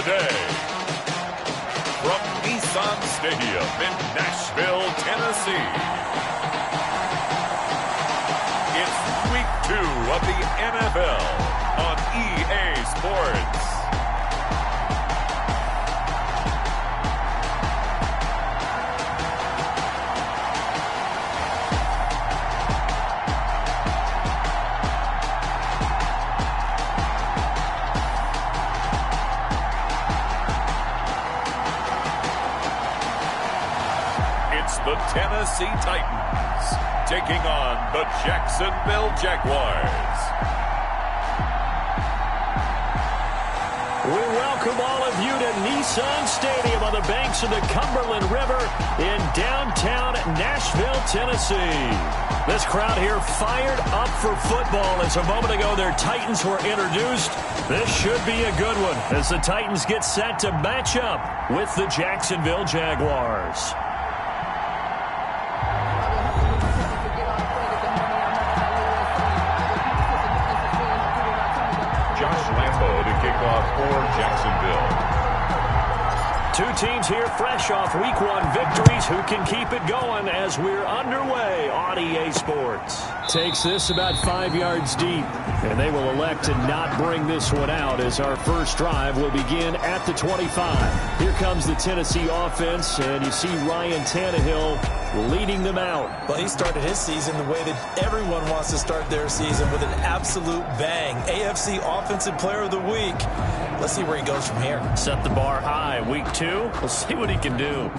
today. From Nissan Stadium in Nashville, Tennessee, it's Week 2 of the NFL on EA Sports. The Tennessee Titans taking on the Jacksonville Jaguars. We welcome all of you to Nissan Stadium on the banks of the Cumberland River in downtown Nashville, Tennessee. This crowd here fired up for football as a moment ago their Titans were introduced. This should be a good one as the Titans get set to match up with the Jacksonville Jaguars. For Jacksonville. Two teams here fresh off Week 1 victories who can keep it going as we're underway on EA Sports. Takes this about 5 yards deep, and they will elect to not bring this one out as our first drive will begin at the 25. Here comes the Tennessee offense, and you see Ryan Tannehill leading them out. Well, he started his season the way that everyone wants to start their season, with an absolute bang. AFC Offensive Player of the Week. Let's see where he goes from here. Set the bar high. Week 2, we'll see what he can do.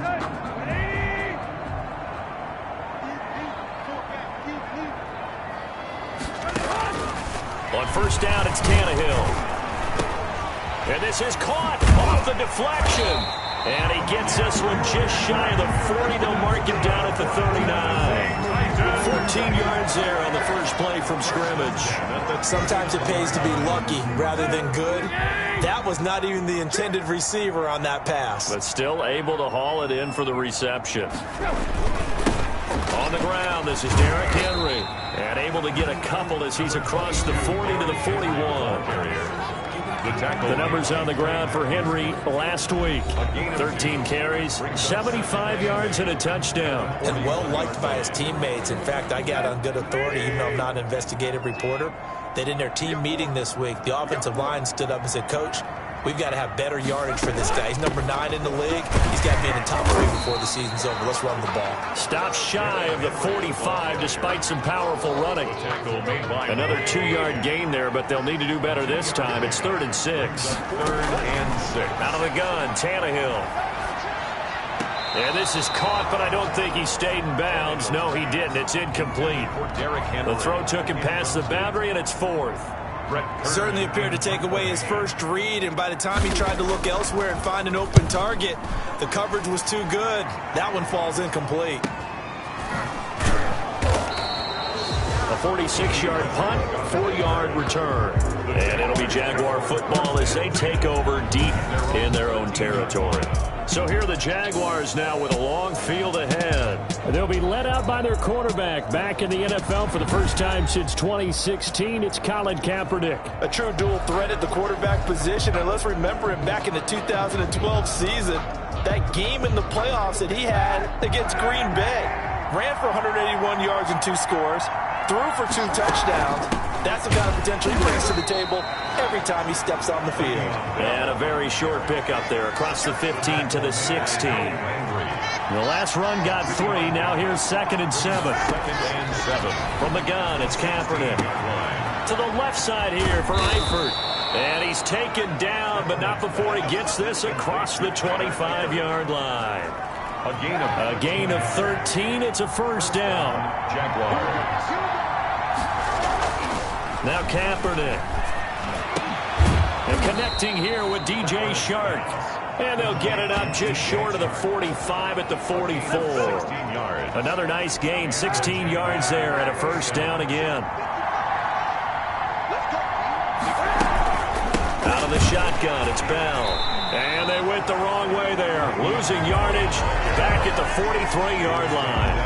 On first down, it's Tannehill. And this is caught off the deflection. And he gets this one just shy of the 40. They'll mark him down at the 39. 14 yards there on the first play from scrimmage. Sometimes it pays to be lucky rather than good. That was not even the intended receiver on that pass. But still able to haul it in for the reception. On the ground, this is Derrick Henry. And able to get a couple as he's across the 40 to the 41. The numbers on the ground for Henry last week. 13 carries, 75 yards, and a touchdown. And well liked by his teammates. In fact, I got on good authority, even though I'm not an investigative reporter, that in their team meeting this week, the offensive line stood up and said, "Coach, we've got to have better yardage for this guy. He's number 9 in the league. He's got to be in the top 3 before the season's over. Let's run the ball." Stop shy of the 45 despite some powerful running. Another 2-yard gain there, but they'll need to do better this time. It's 3rd and 6. 3rd and 6. Out of the gun, Tannehill. And this is caught, but I don't think he stayed in bounds. No, he didn't. It's incomplete. The throw took him past the boundary, and it's 4th. Certainly appeared to take away his first read, and by the time he tried to look elsewhere and find an open target, the coverage was too good. That one falls incomplete. A 46-yard punt, 4-yard return. And it'll be Jaguar football as they take over deep in their own territory. So here are the Jaguars now with a long field ahead. They'll be led out by their quarterback. Back in the NFL for the first time since 2016, it's Colin Kaepernick. A true dual threat at the quarterback position, and let's remember him back in the 2012 season. That game in the playoffs that he had against Green Bay. Ran for 181 yards and 2 scores. Threw for 2 touchdowns. That's the kind of potential he brings to the table every time he steps on the field. And a very short pickup there across the 15 to the 16. The last run got 3. Now here's 2nd and 7. 2nd and 7. From the gun, it's Kaepernick. To the left side here for Eifert. And he's taken down, but not before he gets this across the 25-yard line. A gain of 13. It's a first down. Jaguars. Now Kaepernick. And connecting here with DJ Shark. And they'll get it up just short of the 45 at the 44. 16 yards. Another nice gain, 16 yards there, and a first down again. Out of the shotgun, it's Bell. And they went the wrong way there. Losing yardage back at the 43-yard line.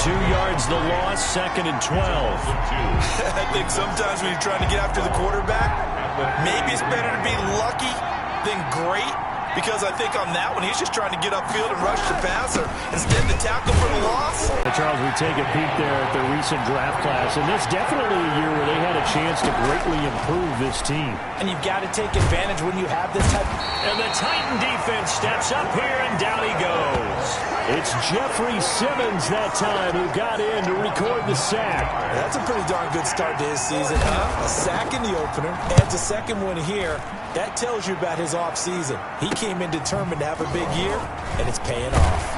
2 yards the loss, 2nd and 12. I think sometimes when you're trying to get after the quarterback, maybe it's better to be lucky than great. because I think on that one, he's just trying to get upfield and rush the passer instead of the tackle for the loss. Charles, we take a peek there at their recent draft class, and this definitely a year where they had a chance to greatly improve this team. And you've got to take advantage when you have this type. And the Titan defense steps up here, and down he goes. It's Jeffrey Simmons that time who got in to record the sack. That's a pretty darn good start to his season, huh? A sack in the opener, adds a second one here. That tells you about his offseason. He came in determined to have a big year, and it's paying off.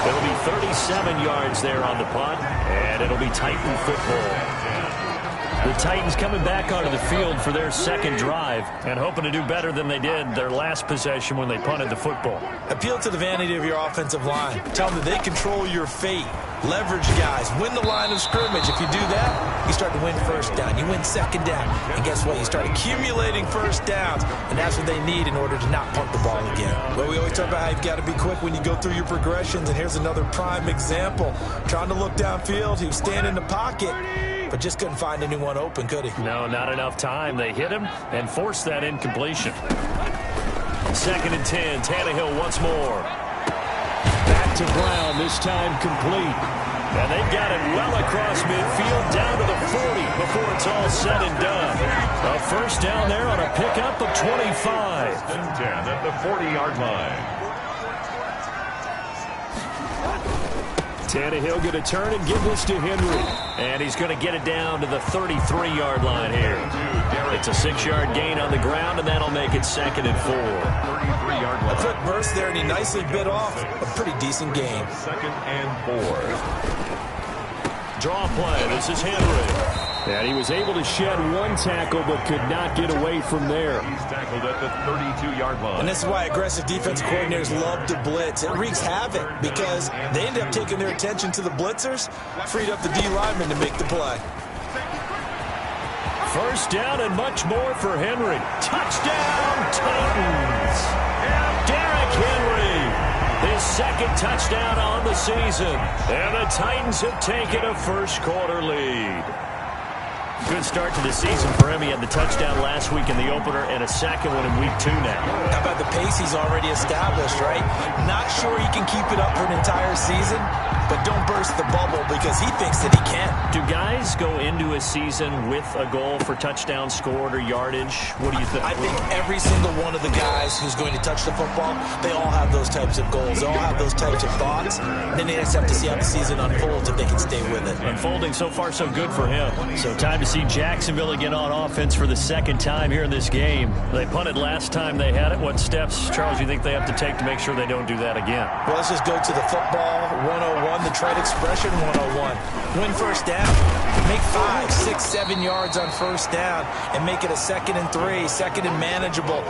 It'll be 37 yards there on the punt, and it'll be Titan football. The Titans coming back onto the field for their second drive and hoping to do better than they did their last possession when they punted the football. Appeal to the vanity of your offensive line. Tell them that they control your fate. Leverage guys. Win the line of scrimmage. If you do that, you start to win first down. You win second down. And guess what? You start accumulating first downs. And that's what they need in order to not punt the ball again. Well, we always talk about how you've got to be quick when you go through your progressions. And here's another prime example. Trying to look downfield. He was standing in the pocket, but just couldn't find anyone open, could he? No, not enough time. They hit him and forced that incompletion. 2nd and 10. Tannehill once more. Back to Brown, this time complete. And they've got it well across midfield, down to the 40 before it's all said and done. A first down there on a pickup of 25. 10 at the 40-yard line. Tannehill going to turn and give this to Henry. And he's going to get it down to the 33-yard line here. It's a 6-yard gain on the ground, and that'll make it 2nd and 4. 33-yard line. A quick burst there, and he nicely bit off a pretty decent gain. 2nd and 4. Draw play. This is Henry. And he was able to shed one tackle, but could not get away from there. He's tackled at the 32-yard line. And this is why aggressive defense coordinators love to blitz. It wreaks havoc because they end up taking their attention to the blitzers, freed up the D lineman to make the play. First down and much more for Henry. Touchdown, Titans. Derrick Henry, his 2nd touchdown on the season. And the Titans have taken a first-quarter lead. Good start to the season for him. He had the touchdown last week in the opener and a second one in week 2 now. How about the pace he's already established, right? Not sure he can keep it up for an entire season, but don't burst the bubble because he thinks that he can. Do guys go into a season with a goal for touchdowns scored or yardage? What do you think? I think every single one of the guys who's going to touch the football, they all have those types of goals. They all have those types of thoughts. And then they just have to see how the season unfolds if they can stay with it. Unfolding so far so good for him. So time to see Jacksonville again on offense for the 2nd time here in this game. They punted last time they had it. What steps, Charles, you think they have to take to make sure they don't do that again? Well, let's just go to the football 101, the trade expression 101. Win first down. Make 5, 6, 7 yards on first down and make it a 2nd and 3, 2nd and manageable.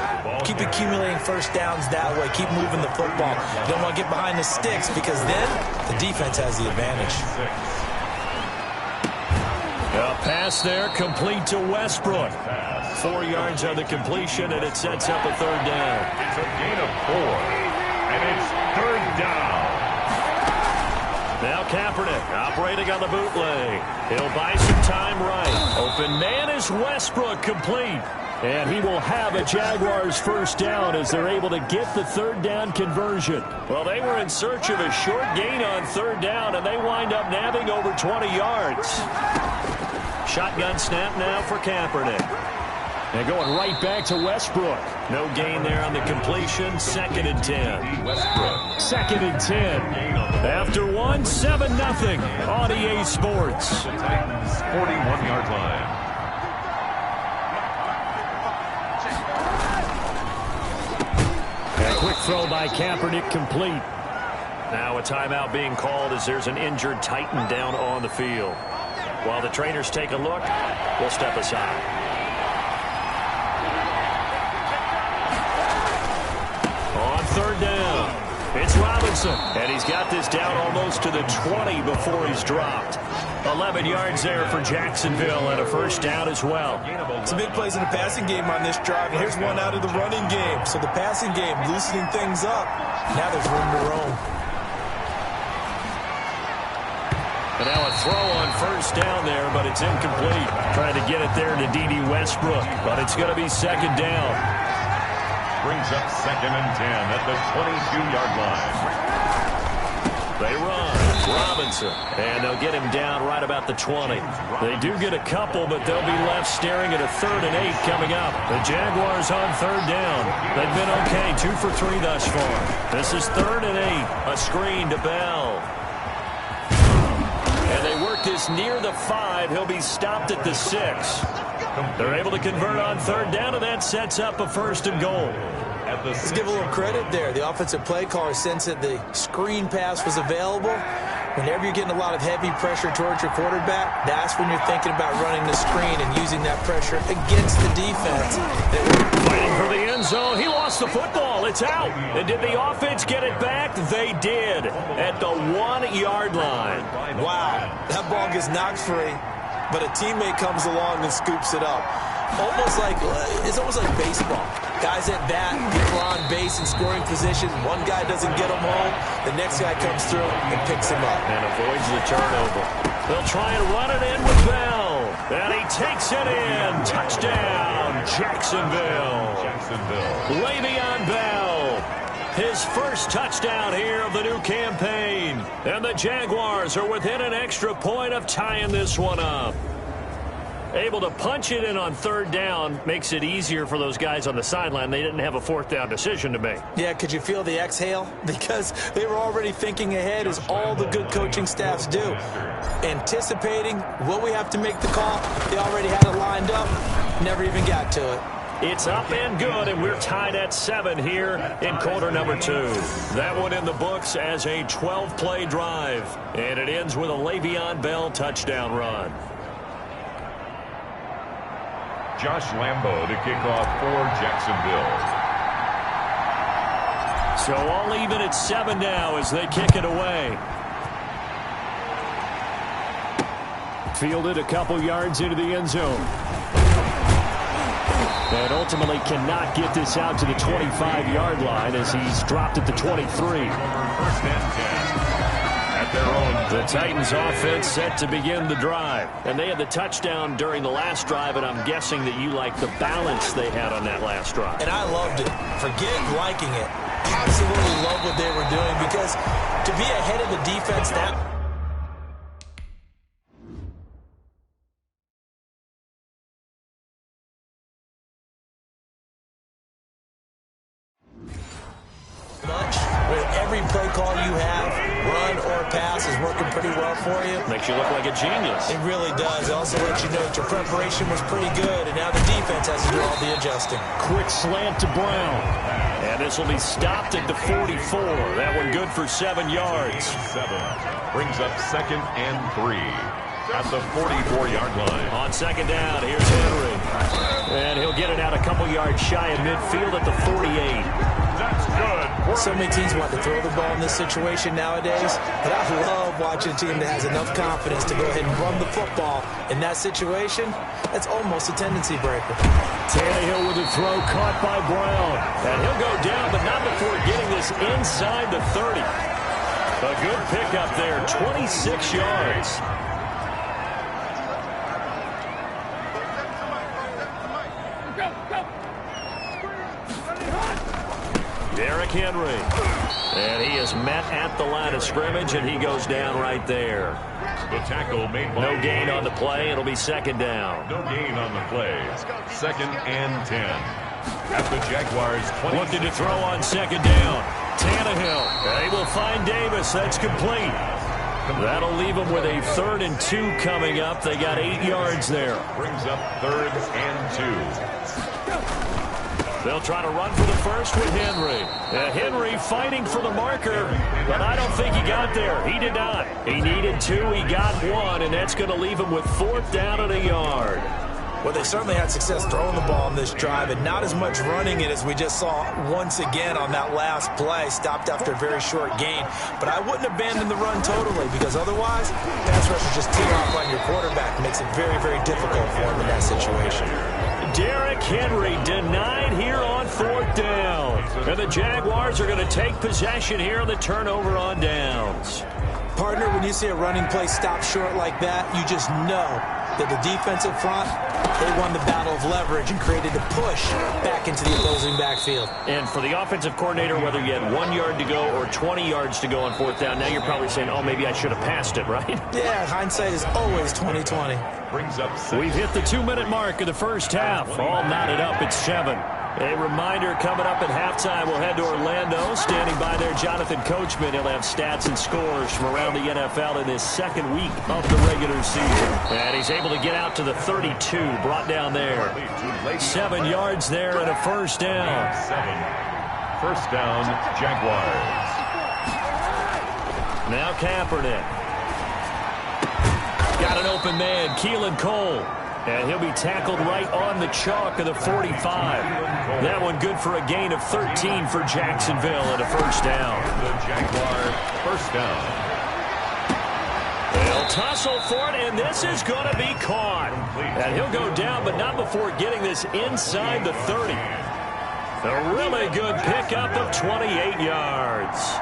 Keep accumulating first downs that way. Keep moving the football. You don't want to get behind the sticks because then the defense has the advantage. A pass there, complete to Westbrook. 4 yards on the completion, and it sets up a 3rd down. It's a gain of 4, and it's 3rd down. Now Kaepernick operating on the bootleg. He'll buy some time right. Open man is Westbrook, complete. And he will have a Jaguars first down as they're able to get the 3rd down conversion. Well, they were in search of a short gain on 3rd down, and they wind up nabbing over 20 yards. Shotgun snap now for Kaepernick. And going right back to Westbrook. No gain there on the completion. 2nd and 10. Westbrook. 2nd and 10. After 1, 7-0 on EA Sports. The Titans' 41-yard line. A quick throw by Kaepernick, complete. Now a timeout being called as there's an injured Titan down on the field. While the trainers take a look, we'll step aside. On 3rd down, it's Robinson. And he's got this down almost to the 20 before he's dropped. 11 yards there for Jacksonville and a first down as well. Some big plays in the passing game on this drive, and here's one out of the running game. So the passing game loosening things up. Now there's room to roam. And now a throw on first down there, but it's incomplete. Trying to get it there to D.D. Westbrook, but it's going to be 2nd down. brings up 2nd and 10 at the 22-yard line. They run. Robinson. And they'll get him down right about the 20. They do get a couple, but they'll be left staring at a 3rd and 8 coming up. The Jaguars on 3rd down. They've been okay, 2 for 3 thus far. This is 3rd and 8. A screen to Bell. And they work this near the 5. He'll be stopped at the 6. They're able to convert on 3rd down, and that sets up a 1st and goal. Let's give a little credit there. The offensive play caller sensed that the screen pass was available. Whenever you're getting a lot of heavy pressure towards your quarterback, that's when you're thinking about running the screen and using that pressure against the defense. Fighting for the end zone. He lost the football. It's out. And did the offense get it back? They did at the 1-yard line. Wow. That ball gets knocked free, but a teammate comes along and scoops it up. It's almost like baseball. Guys at bat, people are on base in scoring position. One guy doesn't get him home. The next guy comes through and picks him up. And avoids the turnover. They'll try and run it in with Bell. And he takes it in. Touchdown, Jacksonville. Le'Veon Bell. His first touchdown here of the new campaign. And the Jaguars are within an extra point of tying this one up. Able to punch it in on 3rd down makes it easier for those guys on the sideline. They didn't have a 4th down decision to make. Yeah, could you feel the exhale? Because they were already thinking ahead, as all the good coaching staffs do. Anticipating, will we have to make the call? They already had it lined up, never even got to it. It's up and good, and we're tied at 7 here in quarter number 2. That one in the books as a 12-play drive. And it ends with a Le'Veon Bell touchdown run. Josh Lambo to kick off for Jacksonville. So all even at 7 now as they kick it away. Fielded a couple yards into the end zone. And ultimately cannot get this out to the 25-yard line as he's dropped at the 23. 1st and 10. The Titans offense set to begin the drive. And they had the touchdown during the last drive, and I'm guessing that you like the balance they had on that last drive. And I loved it. Forget liking it. Absolutely love what they were doing, because to be ahead of the defense that much, with every play call you have, run or pass, is working pretty well for you. Makes you look like a genius. It really does. It also lets you know that your preparation was pretty good, and now the defense has to do all the adjusting. Quick slant to Brown. And this will be stopped at the 44. That one good for 7 yards. 7 brings up 2nd and 3 at the 44-yard line. On 2nd down, here's Henry. And he'll get it out a couple yards shy of midfield at the 48. That's good. So many teams want to throw the ball in this situation nowadays, but I love watching a team that has enough confidence to go ahead and run the football. In that situation, that's almost a tendency breaker. Tannehill with a throw caught by Brown. And he'll go down, but not before getting this inside the 30. A good pickup there, 26 yards. Derrick Henry. And he is met at the line of scrimmage, and he goes down right there. The tackle made by no gain on the play. It'll be 2nd down. No gain on the play. 2nd and 10. At the Jaguars 20. Looking to throw on 2nd down. Tannehill. They will find Davis. That's complete. That'll leave them with a 3rd and 2 coming up. They got 8 yards there. Brings up 3rd and 2. They'll try to run for the first with Henry. Henry fighting for the marker, but I don't think he got there. He did not. He needed 2. He got 1, and that's going to leave him with 4th down and a yard. Well, they certainly had success throwing the ball on this drive, and not as much running it as we just saw once again on that last play. Stopped after a very short gain. But I wouldn't abandon the run totally, because otherwise, pass rushers just tee off on your quarterback. It makes it very, very difficult for him in that situation. Derrick Henry denied here on 4th down. And the Jaguars are going to take possession here on the turnover on downs. Partner, when you see a running play stop short like that, you just know that the defensive front, they won the battle of leverage and created a push back into the opposing backfield. And for the offensive coordinator, whether you had 1 yard to go or 20 yards to go on fourth down, now you're probably saying, oh, maybe I should have passed it, right? Yeah, hindsight is always 20/20. Brings up We've hit the 2-minute mark of the first half. All knotted up at 7. A reminder coming up at halftime, we'll head to Orlando. Standing by there, Jonathan Coachman. He'll have stats and scores from around the NFL in his second week of the regular season. And he's able to get out to the 32, brought down there. 7 yards there and a first down. 7. First down, Jaguars. Now Kaepernick. Got an open man, Keelan Cole. And he'll be tackled right on the chalk of the 45. That one good for a gain of 13 for Jacksonville and a first down. The Jaguar first down. They'll tussle for it, and this is going to be caught. And he'll go down, but not before getting this inside the 30. A really good pickup of 28 yards.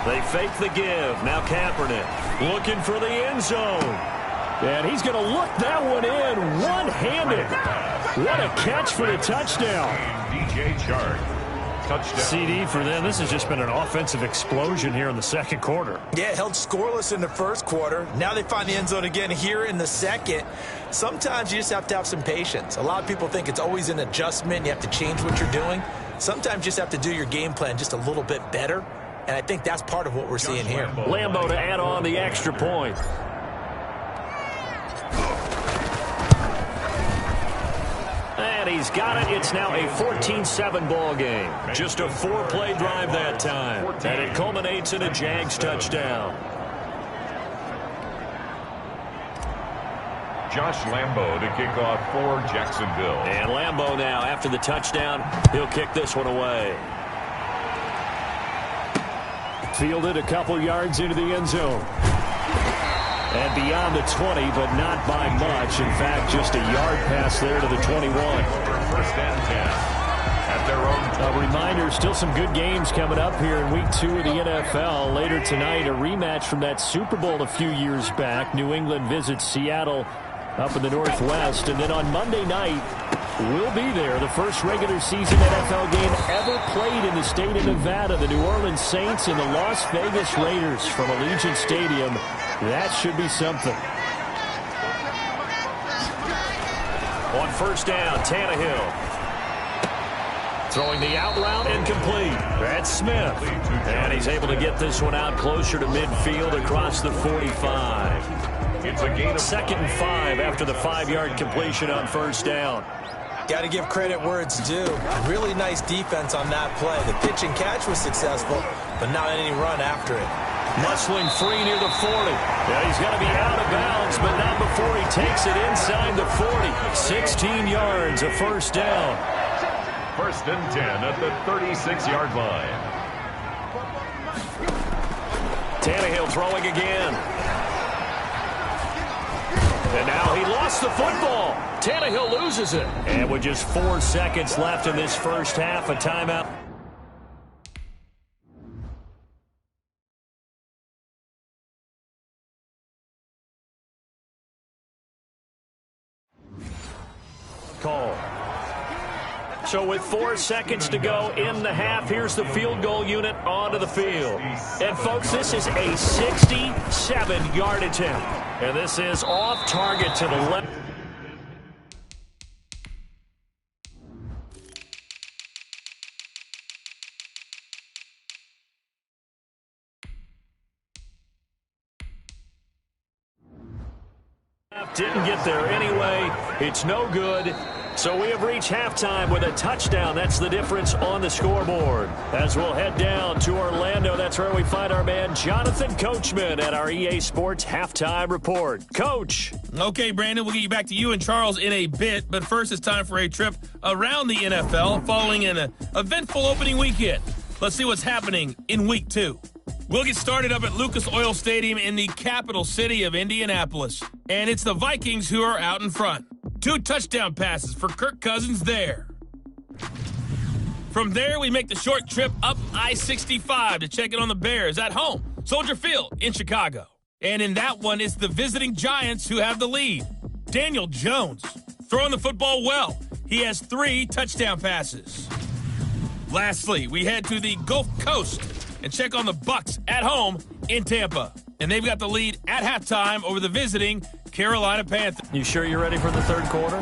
They fake the give. Now Kaepernick looking for the end zone. And he's going to look that one in one-handed. What a catch for the touchdown. DJ Chark. Touchdown. CD for them. This has just been an offensive explosion here in the second quarter. Yeah, held scoreless in the first quarter. Now they find the end zone again here in the second. Sometimes you just have to have some patience. A lot of people think it's always an adjustment. You have to change what you're doing. Sometimes you just have to do your game plan just a little bit better. And I think that's part of what we're seeing here. Lambo to add on the extra point. And he's got it. It's now a 14-7 ball game. Just a 4-play drive that time. And it culminates in a Jags touchdown. Josh Lambo to kick off for Jacksonville. And Lambo now, after the touchdown, he'll kick this one away. Fielded a couple yards into the end zone. And beyond the 20, but not by much. In fact, just a yard pass there to the 21. First and 10 at their own. A reminder, still some good games coming up here in Week 2 of the NFL. Later tonight, a rematch from that Super Bowl a few years back. New England visits Seattle up in the Northwest. And then on Monday night, we'll be there. The first regular season NFL game ever played in the state of Nevada. The New Orleans Saints and the Las Vegas Raiders from Allegiant Stadium. That should be something. On first down, Tannehill. Throwing the out route incomplete. That's Smith. And he's able to get this one out closer to midfield across the 45. It's a gain of 2nd and 5 after the 5-yard completion on first down. Got to give credit where it's due. Really nice defense on that play. The pitch and catch was successful, but not any run after it. Muscling free near the 40. Yeah, he's got to be out of bounds, but not before he takes it inside the 40. 16 yards, a first down. First and 10 at the 36-yard line. Tannehill throwing again. And now he lost the football. Tannehill loses it. And with just 4 seconds left in this first half, a timeout. Call. So with 4 seconds to go in the half, here's the field goal unit onto the field. And folks, this is a 67-yard attempt. And this is off target to the left. Didn't get there anyway. It's no good. So we have reached halftime with a touchdown. That's the difference on the scoreboard. As we'll head down to Orlando, that's where we find our man Jonathan Coachman at our EA Sports Halftime Report. Coach. Okay, Brandon, we'll get you back to you and Charles in a bit. But first, it's time for a trip around the NFL following an eventful opening weekend. Let's see what's happening in Week 2. We'll get started up at Lucas Oil Stadium in the capital city of Indianapolis. And it's the Vikings who are out in front. 2 touchdown passes for Kirk Cousins there. From there, we make the short trip up I-65 to check in on the Bears at home, Soldier Field in Chicago. And in that one, it's the visiting Giants who have the lead. Daniel Jones throwing the football well. He has 3 touchdown passes. Lastly, we head to the Gulf Coast and check on the Bucs at home in Tampa. And they've got the lead at halftime over the visiting Carolina Panthers. You sure you're ready for the third quarter?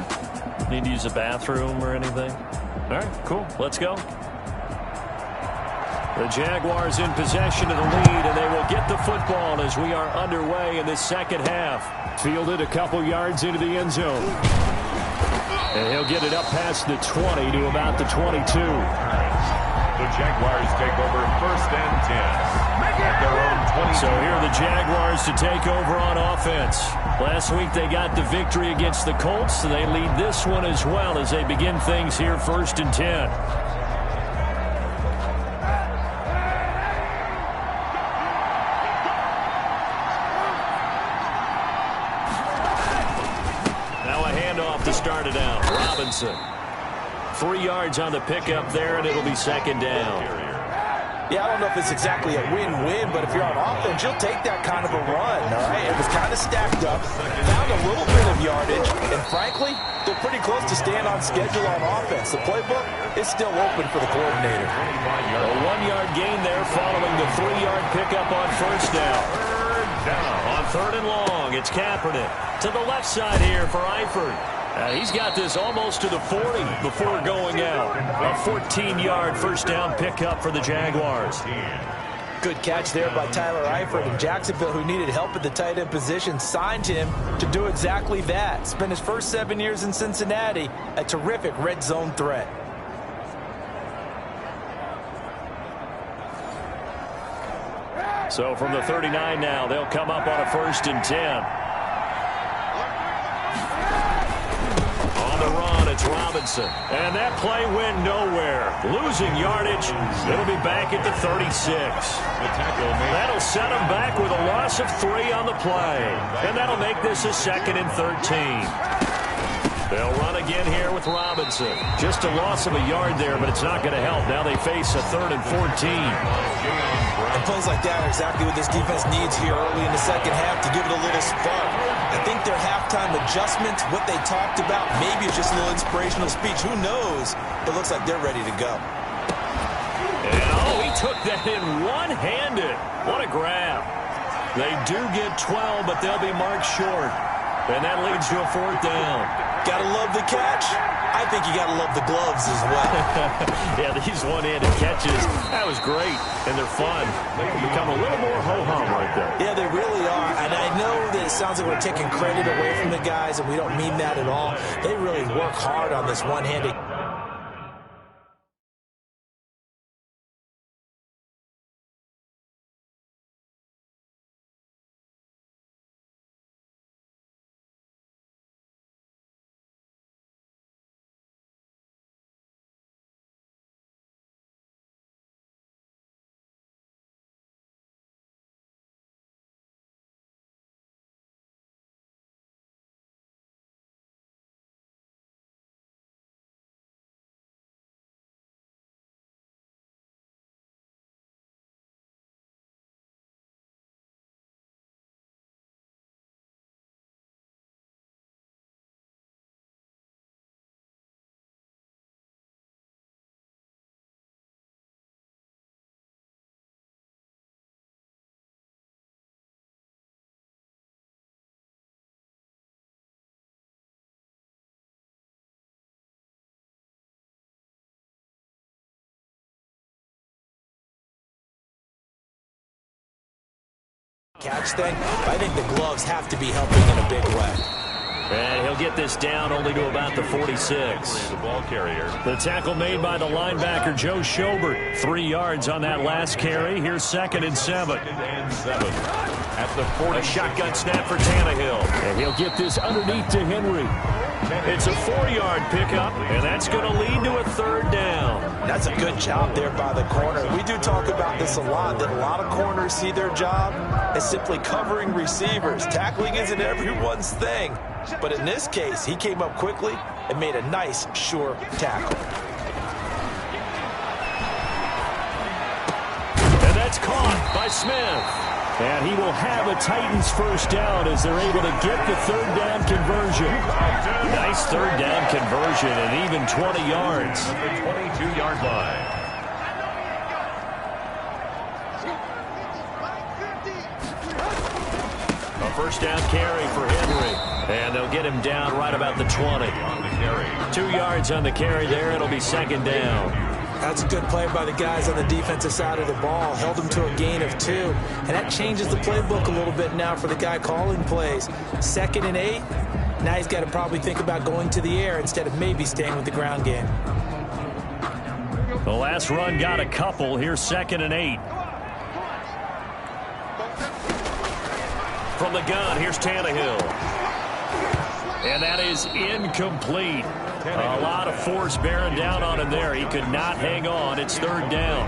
Need to use a bathroom or anything? All right, cool. Let's go. The Jaguars in possession of the lead, and they will get the football as we are underway in this second half. Fielded a couple yards into the end zone. And he'll get it up past the 20 to about the 22. The Jaguars take over 1st and 10. At their own 20. So here are the Jaguars to take over on offense. Last week they got the victory against the Colts, so they lead this one as well as they begin things here 1st and 10. To start it out, Robinson. 3 yards on the pickup there, and it'll be second down. Yeah, I don't know if it's exactly a win-win, but if you're on offense, you'll take that kind of a run, all right? It was kind of stacked up, found a little bit of yardage, and frankly, they're pretty close to staying on schedule on offense. The playbook is still open for the coordinator. A 1-yard gain there following the 3-yard pickup on first down. On 3rd and long, it's Kaepernick to the left side here for Eifert. He's got this almost to the 40 before going out. A 14-yard first down pickup for the Jaguars. Good catch there by Tyler Eifert. And Jacksonville, who needed help at the tight end position, signed him to do exactly that. Spent his first 7 years in Cincinnati, a terrific red zone threat. So from the 39 now, they'll come up on a 1st and 10. It's Robinson. And that play went nowhere. Losing yardage. It'll be back at the 36. That'll set him back with a loss of 3 on the play. And that'll make this a 2nd and 13. They'll run again here with Robinson. Just a loss of a yard there, but it's not going to help. Now they face a 3rd and 14. And plays like that are exactly what this defense needs here early in the second half to give it a little spark. I think their halftime adjustments, what they talked about, maybe it's just a little inspirational speech. Who knows? It looks like they're ready to go. And he took that in one-handed. What a grab. They do get 12, but they'll be marked short. And that leads to a 4th down. Gotta love the catch. I think you gotta love the gloves as well. Yeah, these one-handed catches, that was great, and they're fun. They can become a little more ho-hum right there. Yeah, they really are, and I know that it sounds like we're taking credit away from the guys, and we don't mean that at all. They really work hard on this one-handed. Catch thing, I think the gloves have to be helping in a big way. And he'll get this down only to about the 46. The ball carrier. The tackle made by the linebacker, Joe Schobert. 3 yards on that last carry. Here's 2nd and 7. At the 40. A shotgun snap for Tannehill. And he'll get this underneath to Henry. It's a 4-yard pickup, and that's going to lead to a 3rd down. That's a good job there by the corner. We do talk about this a lot, that a lot of corners see their job as simply covering receivers. Tackling isn't everyone's thing. But in this case, he came up quickly and made a nice, sure tackle. And that's caught by Smith. And he will have a Titans first down as they're able to get the third down conversion. Nice third down conversion and even 20 yards. At the 22-yard line. A first down carry for Henry. And they'll get him down right about the 20. On the carry. 2 yards on the carry there. It'll be second down. That's a good play by the guys on the defensive side of the ball. Held them to a gain of 2. And that changes the playbook a little bit now for the guy calling plays. 2nd and 8. Now he's got to probably think about going to the air instead of maybe staying with the ground game. The last run got a couple. Here's 2nd and 8. From the gun, here's Tannehill. And that is incomplete. A lot of force bearing down on him there. He could not hang on. It's third down.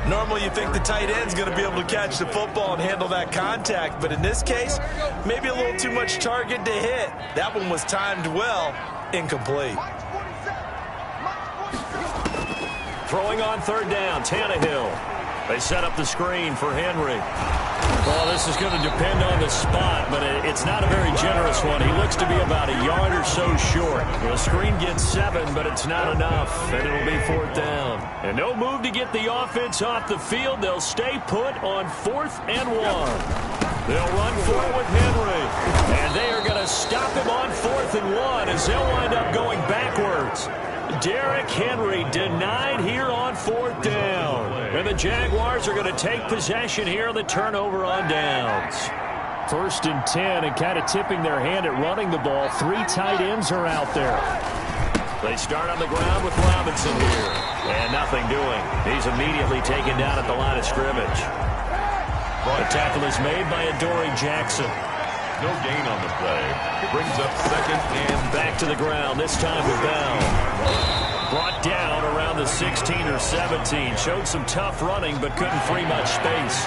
Normally you think the tight end's going to be able to catch the football and handle that contact, but in this case, maybe a little too much target to hit. That one was timed well, incomplete. Throwing on third down, Tannehill. They set up the screen for Henry. Well, this is going to depend on the spot, but it's not a very generous one. He looks to be about a yard or so short. The screen gets 7, but it's not enough, and it'll be fourth down. And no move to get the offense off the field. They'll stay put on 4th and 1. They'll run for it with Henry, and they are going to stop him on 4th and 1 as they'll wind up going backwards. Derrick Henry denied here on 4th down. And the Jaguars are going to take possession here on the turnover on downs. 1st and 10, and kind of tipping their hand at running the ball. 3 tight ends are out there. They start on the ground with Robinson here. And nothing doing. He's immediately taken down at the line of scrimmage. The tackle is made by Adoree Jackson. No gain on the play. Brings up 2nd and back to the ground, this time with Bell. Brought down around the 16 or 17. Showed some tough running, but couldn't free much space.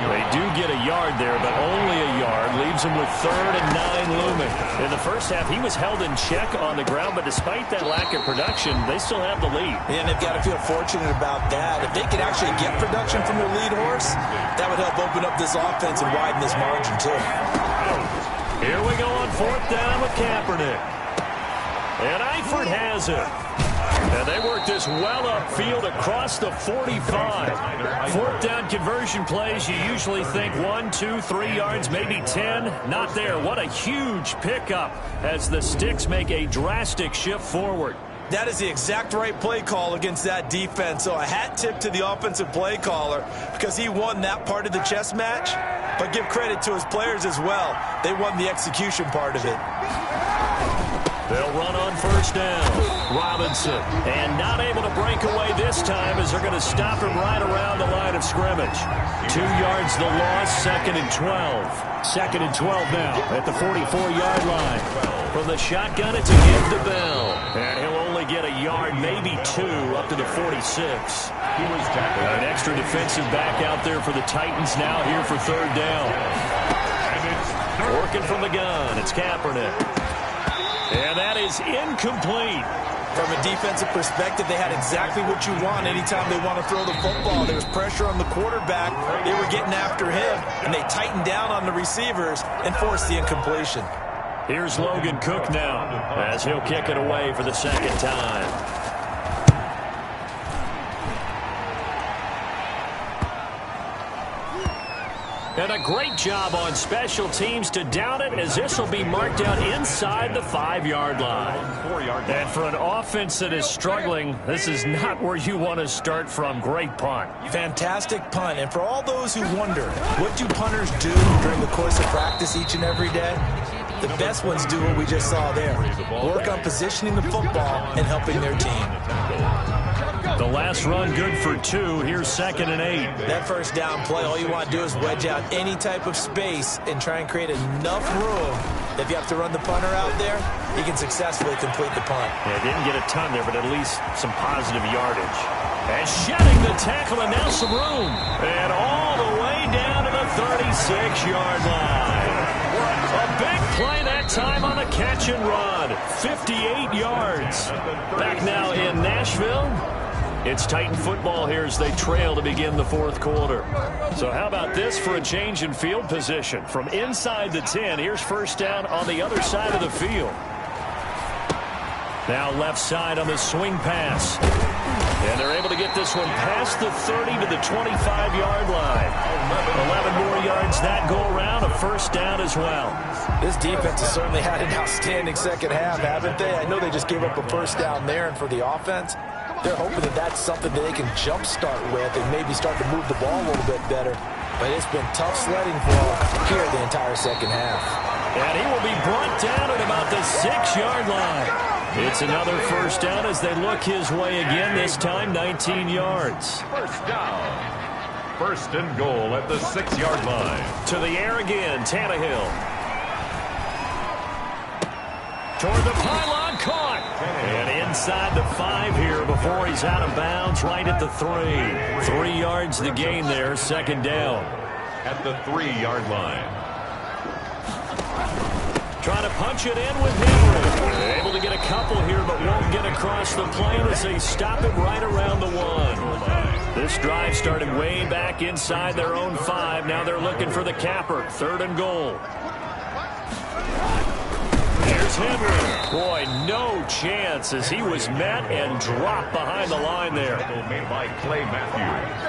They do get a yard there, but only a yard. Leaves him with 3rd and 9 looming. In the first half, he was held in check on the ground, but despite that lack of production, they still have the lead. And they've got to feel fortunate about that. If they could actually get production from their lead horse, that would help open up this offense and widen this margin, too. Here we go on 4th down with Kaepernick. And Eifert has it. And they work this well upfield across the 45. 4th down conversion plays, you usually think 1, 2, 3 yards, maybe 10. Not there. What a huge pickup as the Sticks make a drastic shift forward. That is the exact right play call against that defense. So a hat tip to the offensive play caller because he won that part of the chess match. But give credit to his players as well. They won the execution part of it. They'll run on 1st down. Robinson. And not able to break away this time as they're going to stop him right around the line of scrimmage. 2 yards the loss, 2nd and 12. 2nd and 12 now at the 44-yard line. From the shotgun, it's a give to Bell. And he'll only get a yard, maybe 2, up to the 46. he was tackled. An extra defensive back out there for the Titans now here for 3rd down. And it's Working from the gun, it's Kaepernick. And that is incomplete. From a defensive perspective, they had exactly what you want anytime they want to throw the football. There was pressure on the quarterback. They were getting after him, and they tightened down on the receivers and forced the incompletion. Here's Logan Cook now as he'll kick it away for the 2nd time. And a great job on special teams to down it as this will be marked out inside the 5-yard line. 4-yard line. And for an offense that is struggling, this is not where you want to start from. Great punt. Fantastic punt. And for all those who wonder, what do punters do during the course of practice each and every day? The best ones do what we just saw there. Work on positioning the football and helping their team. The last run good for 2. Here's 2nd and 8. That first down play, all you want to do is wedge out any type of space and try and create enough room. If you have to run the punter out there, you can successfully complete the punt. Yeah, didn't get a ton there, but at least some positive yardage. And shedding the tackle, and now some room. And all the way down to the 36-yard line. A big play that time on a catch and run. 58 yards. Back now in Nashville. It's Titan football here as they trail to begin the fourth quarter. So how about this for a change in field position? From inside the 10, here's first down on the other side of the field. Now left side on the swing pass. And they're able to get this one past the 30 to the 25-yard line. 11 more yards that go around, a first down as well. This defense has certainly had an outstanding second half, haven't they? I know they just gave up a first down there, and for the offense, they're hoping that that's something that they can jumpstart with and maybe start to move the ball a little bit better. But it's been tough sledding for them here the entire second half. And he will be brought down at about the 6-yard line. It's another first down as they look his way again, this time 19 yards. First down. First and goal at the 6-yard line. To the air again, Tannehill. Toward the pylon, caught. And inside the 5 here before he's out of bounds, right at the 3. 3 yards the gain there, second down. At the 3-yard line. Trying to punch it in with Henry. Able to get a couple here, but won't get across the plane as they stop it right around the 1. This drive started way back inside their own 5. Now they're looking for the capper. Third and goal. Here's Henry. Boy, no chance as he was met and dropped behind the line there. Made by Clay Matthews.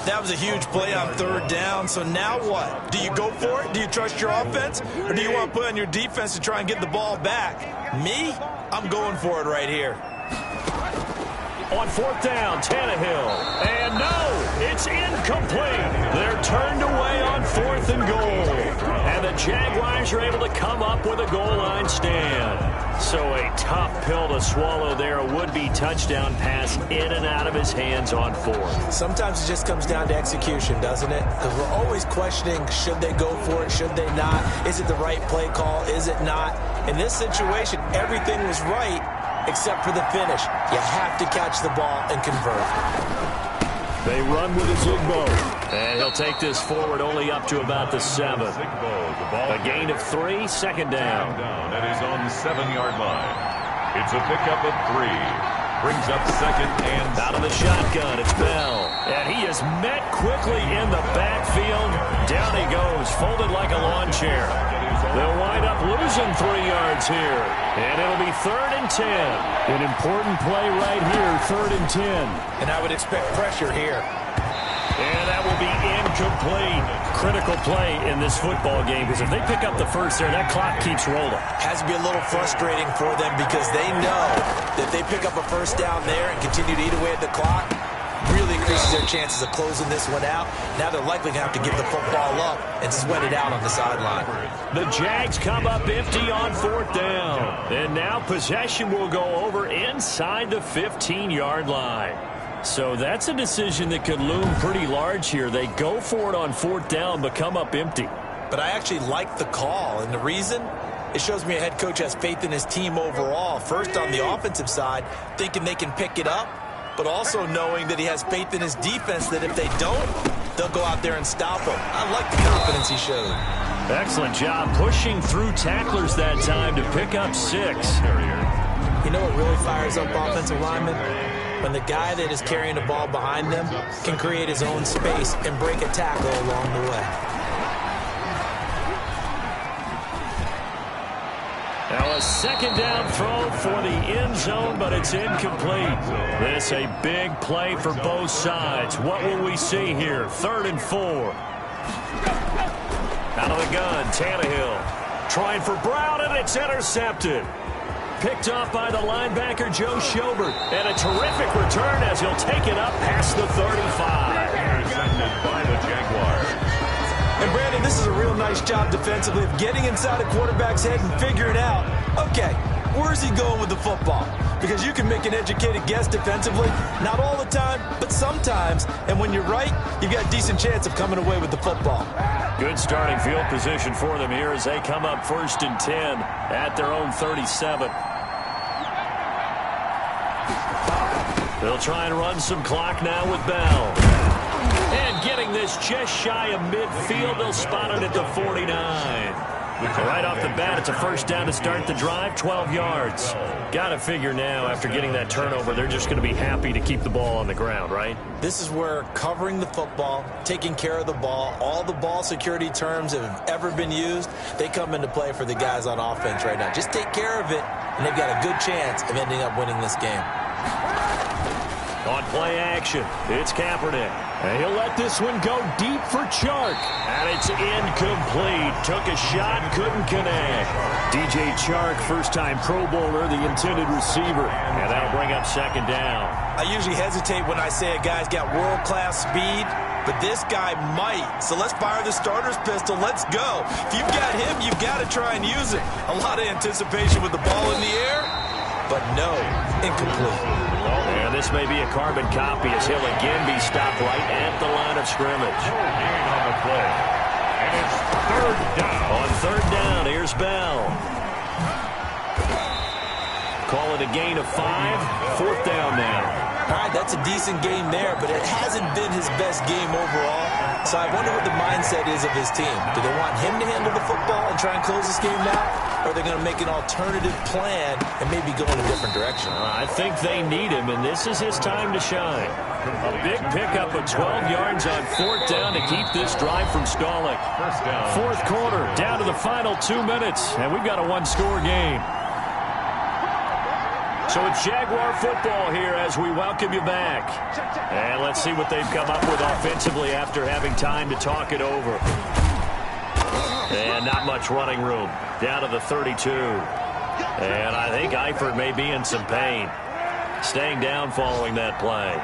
That was a huge play on third down, so now what? Do you go for it? Do you trust your offense? Or do you want to put on your defense to try and get the ball back? Me? I'm going for it right here. On fourth down, Tannehill. And no, it's incomplete. They're turned away on fourth and goal. And the Jaguars are able to come up with a goal line stand. So a tough pill to swallow there. A would-be touchdown pass in and out of his hands on fourth. Sometimes it just comes down to execution, doesn't it? Because we're always questioning, should they go for it, should they not? Is it the right play call, is it not? In this situation, everything was right except for the finish. You have to catch the ball and convert. They run with a Zigbo. And he'll take this forward only up to about the 7. A gain of 3, second down. That is on the 7-yard line. It's a pickup of 3. Brings up second and out of the shotgun. It's Bell. And he is met quickly in the backfield. Down he goes, folded like a lawn chair. They'll wind up losing 3 yards here. And it'll be 3rd and 10. An important play right here, 3rd and 10. And I would expect pressure here. And that will be incomplete. Critical play in this football game because if they pick up the first there, that clock keeps rolling. Has to be a little frustrating for them because they know that if they pick up a first down there and continue to eat away at the clock, really increases their chances of closing this one out. Now they're likely going to have to give the football up and sweat it out on the sideline. The Jags come up empty on fourth down. And now possession will go over inside the 15-yard line. So that's a decision that could loom pretty large here. They go for it on fourth down, but come up empty. But I actually like the call, and the reason? It shows me a head coach has faith in his team overall. First, on the offensive side, thinking they can pick it up, but also knowing that he has faith in his defense that if they don't, they'll go out there and stop them. I like the confidence he showed. Excellent job pushing through tacklers that time to pick up 6. You know what really fires up offensive linemen? When the guy that is carrying the ball behind them can create his own space and break a tackle along the way. Now a second down throw for the end zone, but it's incomplete. This a big play for both sides. What will we see here? 3rd and 4. Out of the gun, Tannehill. Trying for Brown, and it's intercepted. Picked off by the linebacker, Joe Schobert. And a terrific return as he'll take it up past the 35. intercepted by the Jaguars. And Brandon, this is a real nice job defensively of getting inside a quarterback's head and figuring out, okay, where's he going with the football? Because you can make an educated guess defensively, not all the time, but sometimes. And when you're right, you've got a decent chance of coming away with the football. Good starting field position for them here as they come up 1st and 10 at their own 37. They'll try and run some clock now with Bell. And getting this just shy of midfield, they'll spot it at the 49. Right off the bat, it's a first down to start the drive, 12 yards. Got to figure now, after getting that turnover, they're just going to be happy to keep the ball on the ground, right? This is where covering the football, taking care of the ball, all the ball security terms that have ever been used, they come into play for the guys on offense right now. Just take care of it, and they've got a good chance of ending up winning this game. On play action, it's Kaepernick. And he'll let this one go deep for Chark. And it's incomplete. Took a shot, couldn't connect. DJ Chark, first-time Pro Bowler, the intended receiver. And that'll bring up second down. I usually hesitate when I say a guy's got world-class speed, but this guy might. So let's fire the starter's pistol. Let's go. If you've got him, you've got to try and use it. A lot of anticipation with the ball in the air, but no, incomplete. And this may be a carbon copy as he'll again be stopped right at the line of scrimmage. On the play. And it's third down. On third down, here's Bell. Call it a gain of 5. Fourth down now. All right, that's a decent game there, but it hasn't been his best game overall. So I wonder what the mindset is of his team. Do they want him to handle the football and try and close this game out? Or are they going to make an alternative plan and maybe go in a different direction? I think they need him, and this is his time to shine. A big pickup of 12 yards on fourth down to keep this drive from stalling. Fourth quarter, down to the final 2 minutes, and we've got a one-score game. So it's Jaguar football here as we welcome you back. And let's see what they've come up with offensively after having time to talk it over. And not much running room. Down to the 32. And I think Eifert may be in some pain. Staying down following that play.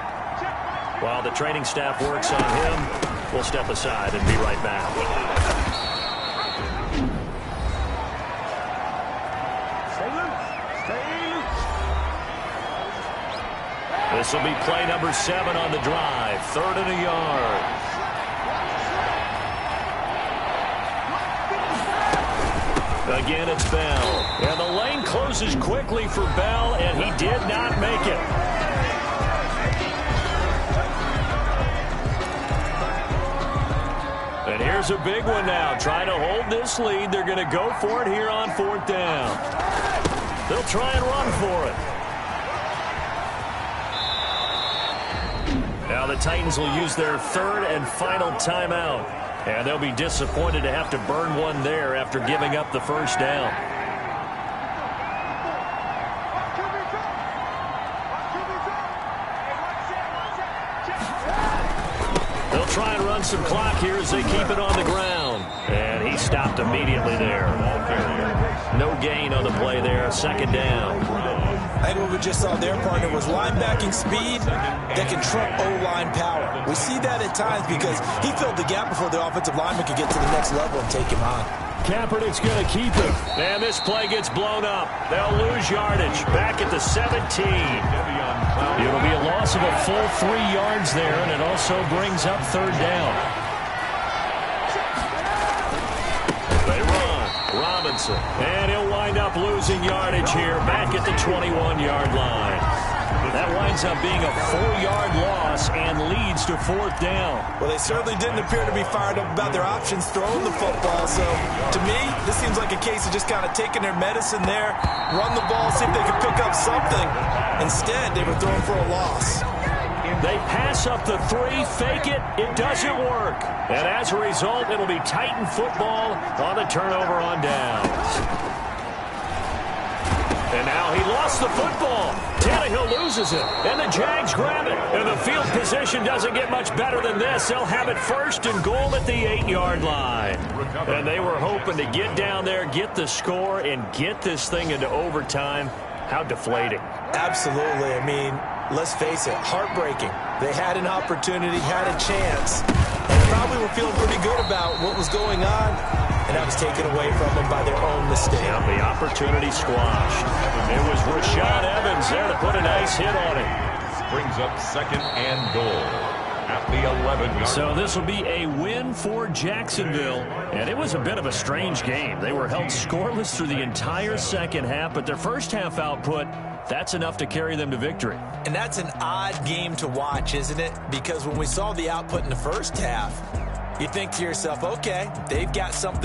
While the training staff works on him, we'll step aside and be right back. This will be play number 7 on the drive. 3rd and a yard. Again, it's Bell. And the lane closes quickly for Bell, and he did not make it. And here's a big one now. Trying to hold this lead. They're going to go for it here on 4th down. They'll try and run for it. Now the Titans will use their 3rd and final timeout. And they'll be disappointed to have to burn one there after giving up the first down. They'll try and run some clock here as they keep it on the ground. And he stopped immediately there. No gain on the play there. 2nd down. I think what we just saw their partner was linebacking speed that can trump O-line power. We see that at times because he filled the gap before the offensive lineman could get to the next level and take him on. Kaepernick's going to keep it. And this play gets blown up. They'll lose yardage. Back at the 17. It'll be a loss of a full 3 yards there, and it also brings up 3rd down. They run. Robinson. And he'll wind up losing yardage here back at the 21-yard line. That winds up being a 4-yard loss and leads to 4th down. Well, they certainly didn't appear to be fired up about their options throwing the football. So, to me, this seems like a case of just kind of taking their medicine there, run the ball, see if they can pick up something. Instead, they were throwing for a loss. They pass up the 3, fake it, it doesn't work. And as a result, it'll be Titan football on the turnover on downs. And now he lost the football. Tannehill loses it, and the Jags grab it. And the field position doesn't get much better than this. They'll have it 1st and goal at the 8-yard line. And they were hoping to get down there, get the score, and get this thing into overtime. How deflating. Absolutely. I mean, let's face it, heartbreaking. They had an opportunity, had a chance, and probably were feeling pretty good about what was going on, and that was taken away from them by their own mistake. Yeah, the opportunity squashed. It was Rashad Evans there to put a nice hit on it. Brings up 2nd and goal at the 11-yard. So this will be a win for Jacksonville, and it was a bit of a strange game. They were held scoreless through the entire second half, but their first half output, that's enough to carry them to victory. And that's an odd game to watch, isn't it? Because when we saw the output in the first half, you think to yourself, okay, they've got something